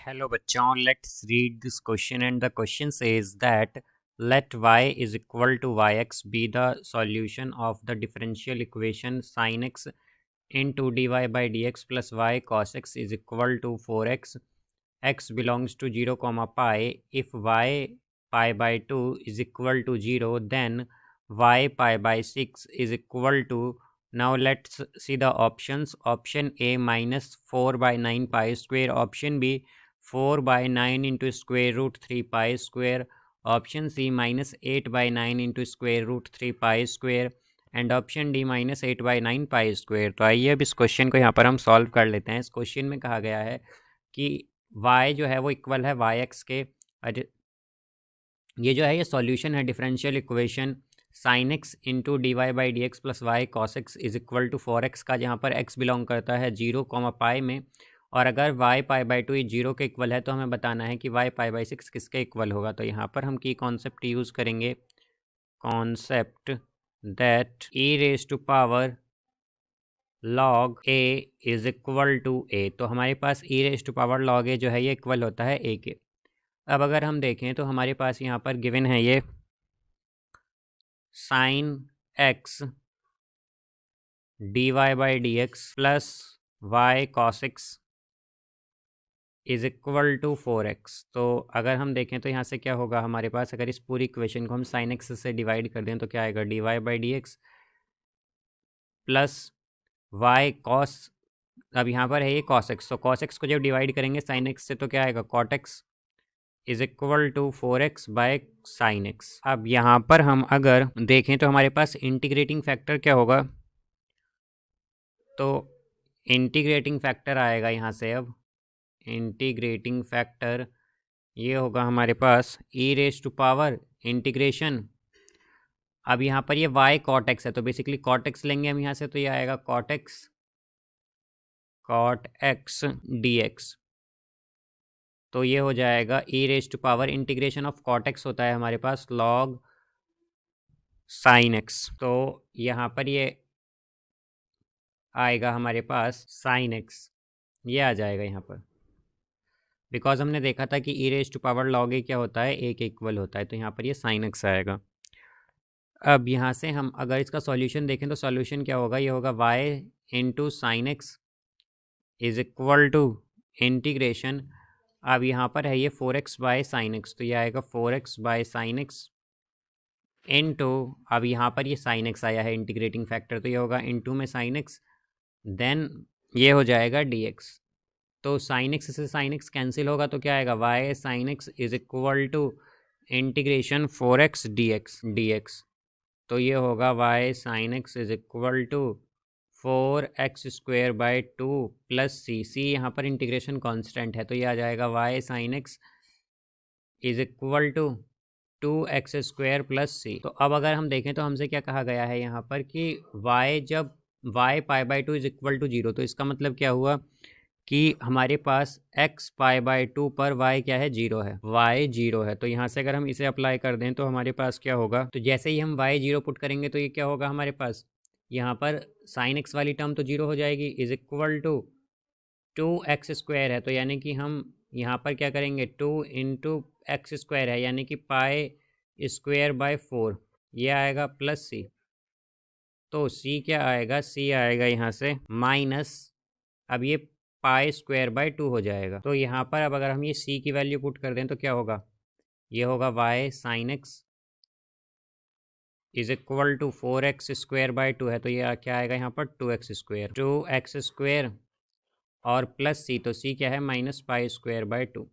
Hello bachon, let's read this question, and the question says that let y is equal to yx be the solution of the differential equation sin x into dy by dx plus y cos x is equal to 4x. X belongs to 0 comma pi. If y pi by 2 is equal to 0, then y pi by 6 is equal to. Now let's see the options. Option A minus 4 by 9 pi square. Option B 4 by 9 into square root 3 pi square. Option C minus 8 by 9 into square root 3 pi square. And option D minus 8/9 pi square. तो आइए अब इस question को यहाँ पर हम solve कर लेते हैं। इस क्वेश्चन में कहा गया है कि y जो है वो इक्वल है वाई एक्स के। ये जो है ये सॉल्यूशन है differential equation sine x into d y by d x plus y cos x is equal to 4x का, जहाँ पर x बिलोंग करता है 0 कॉमा पाई में। और अगर y पाई बाई 2 0 के इक्वल है तो हमें बताना है कि y पाई बाई 6 किसके इक्वल होगा। तो यहाँ पर हम की कॉन्सेप्ट यूज़ करेंगे, concept that e raise to power log a is equal to a। तो हमारे पास e raise to power log a जो है ये इक्वल होता है a के। अब अगर हम देखें तो हमारे पास यहाँ पर गिवन है ये sine x d y by d x plus y cos x is equal to 4x। तो अगर हम देखें तो यहाँ से क्या होगा हमारे पास, अगर इस पूरी इक्वेशन को हम साइन एक्स से डिवाइड कर दें तो क्या आएगा, d y by d x plus y cos, अब यहाँ पर है ये कॉस एक्स, तो कॉस एक्स को जब डिवाइड करेंगे साइन एक्स से तो क्या आएगा, cot x is equal to 4x by sine x. अब यहाँ पर हम अगर देखें तो हमारे पास इंटीग्रेटिंग फैक्टर क्या होगा, तो इंटीग्रेटिंग फैक्टर आएगा यहाँ से, अब इंटीग्रेटिंग फैक्टर ये होगा हमारे पास ई रेज टू पावर इंटीग्रेशन। अब यहाँ पर ये y कॉट एक्स है तो बेसिकली कॉट एक्स लेंगे हम यहाँ से, तो ये आएगा कॉट एक्स डी एक्स। तो ये हो जाएगा e raise to power integration of cot x होता है हमारे पास लॉग साइन एक्स। तो यहाँ पर ये आएगा हमारे पास साइन एक्स, ये आ जाएगा यहाँ पर, बिकॉज हमने देखा था कि ई रेज टू पावर लॉग ए क्या होता है, ए के इक्वल होता है। तो यहाँ पर ये साइन एक्स आएगा। अब यहाँ से हम अगर इसका सॉल्यूशन देखें तो सॉल्यूशन क्या होगा, ये होगा y into sine x is equal to integration. अब यहाँ पर है ये 4x बाय साइन एक्स, तो ये आएगा 4x by sine x into, अब यहाँ पर ये साइन एक्स आया है इंटीग्रेटिंग फैक्टर, तो ये होगा इनटू में साइन एक्स, देन ये हो जाएगा dx। तो साइन एक्स से साइन एक्स कैंसिल होगा तो क्या आएगा, y sine x is equal to integration 4x dx। तो ये होगा y sine x is equal to 4x square by 2 plus C यहाँ पर इंटीग्रेशन कांस्टेंट है, तो ये आ जाएगा y sine x is equal to 2x square plus C. तो अब अगर हम देखें तो हमसे क्या कहा गया है यहाँ पर कि y जब y pi by 2 is equal to 0, तो इसका मतलब क्या हुआ कि हमारे पास x पाई बाई 2 पर y क्या है, 0 है, y 0 है। तो यहाँ से अगर हम इसे अप्लाई कर दें तो हमारे पास क्या होगा, तो जैसे ही हम y 0 पुट करेंगे तो ये क्या होगा हमारे पास, यहाँ पर साइन एक्स वाली टर्म तो 0 हो जाएगी, is equal to 2x square है, तो यानी कि हम यहाँ पर क्या करेंगे, 2 इंटू एक्स स्क्वायर है यानी कि पाई स्क्वायर बाय 4, ये आएगा प्लस सी। तो सी क्या आएगा, सी आएगा यहाँ से माइनस, अब ये पाई स्क्वायर बाय 2 हो जाएगा। तो यहाँ पर अब अगर हम ये सी की वैल्यू पुट कर दें तो क्या होगा, ये होगा y sine x is equal to 4x square by 2 है, तो ये क्या आएगा यहाँ पर 2x स्क्वायर और प्लस सी, तो सी क्या है माइनस पाई स्क्वायर बाय 2।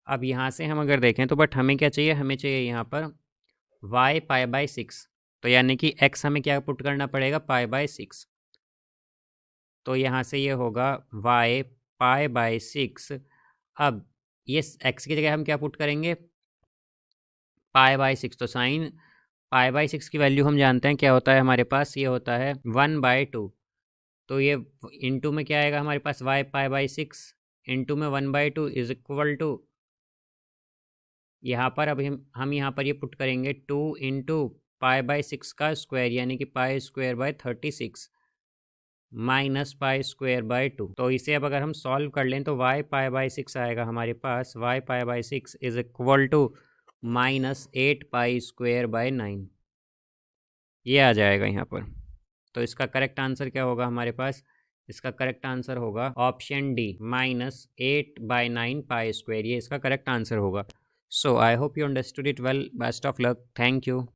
अब यहाँ से हम अगर देखें तो बट हमें क्या चाहिए, हमें चाहिए यहाँ पर y पाई बाई 6, तो यानी कि x हमें क्या पुट करना पड़ेगा, पाई बाई 6। तो यहाँ से ये होगा y पाई बाई 6। अब ये x की जगह हम क्या पुट करेंगे, पाई बाई 6, तो साइन पाई बाई 6 की वैल्यू हम जानते हैं क्या होता है हमारे पास, ये होता है 1/2। तो ये इंटू में क्या आएगा हमारे पास, y पाई बाई 6 इंटू में 1/2 इज इक्वल टू, यहाँ पर अब हम यहाँ पर ये पुट करेंगे 2 इंटू पाई बाई 6 का स्क्वायर यानी कि पाई square bye 36 minus pi square by 2। तो इसे अब अगर हम सॉल्व कर लें तो वाई पाई बाय 6 आएगा हमारे पास। Y pi by 6 is equal to minus 8 pi square by 9, ये आ जाएगा यहाँ पर। तो इसका करेक्ट आंसर क्या होगा हमारे पास? इसका करेक्ट आंसर होगा option D, minus 8/9 pi square, ये इसका करेक्ट आंसर होगा। So I hope you understood it well. Best of luck. Thank you.